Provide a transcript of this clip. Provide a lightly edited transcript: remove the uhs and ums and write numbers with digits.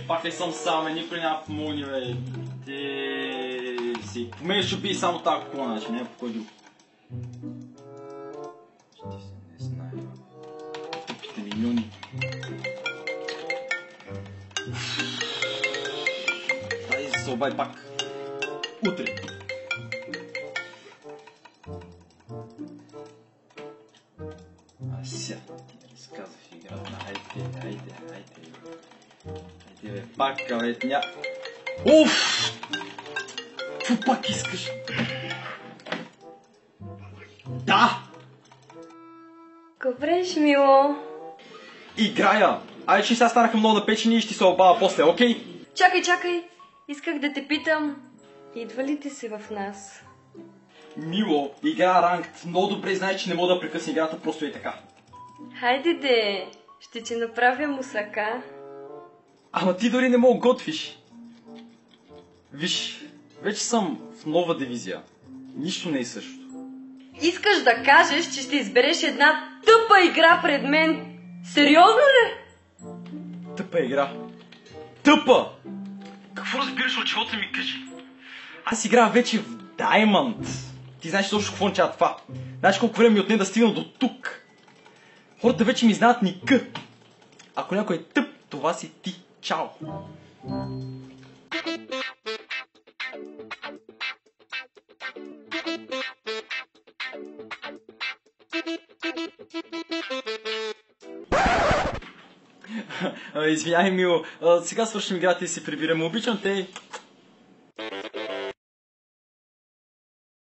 Пак ли съм сам, никой няма помогни, бе. Ти си. По мен ще би само така кола, значи, не е по кой друг. Ще се не знае. Тъпите миньони. Дай се обай пак. Утре. Ася, ти разказах играта. Хайде. Хайде, бе, пак, бе, Уф! Какво пак искаш? Да! Добреш, мило. Играя! Айде, че сега станаха много напечени и ще се обава после, окей? Чакай. Исках да те питам. Идва ли ти се в нас? Мило, игра ранкт. Много добре знаеш, че не мога да прекъсна играта просто и така. Хайде де. Ще ти направя мусака. Ама ти дори не мога готвиш. Виж, вече съм в нова дивизия. Нищо не е също. Искаш да кажеш, че ще избереш една тъпа игра пред мен? Сериозно ли? Тъпа игра. Тъпа! Какво разбираш от живота ми, кажи? Аз играя вече в Diamond. Ти знаеш точно какво означава това. Знаеш колко време ми отне да стигна до тук. Хората вече ми знаят ника. Ако някой е тъп, това си ти. Чао! Извинявай, Мило. Сега свършим играта и се прибирам. Обичам те.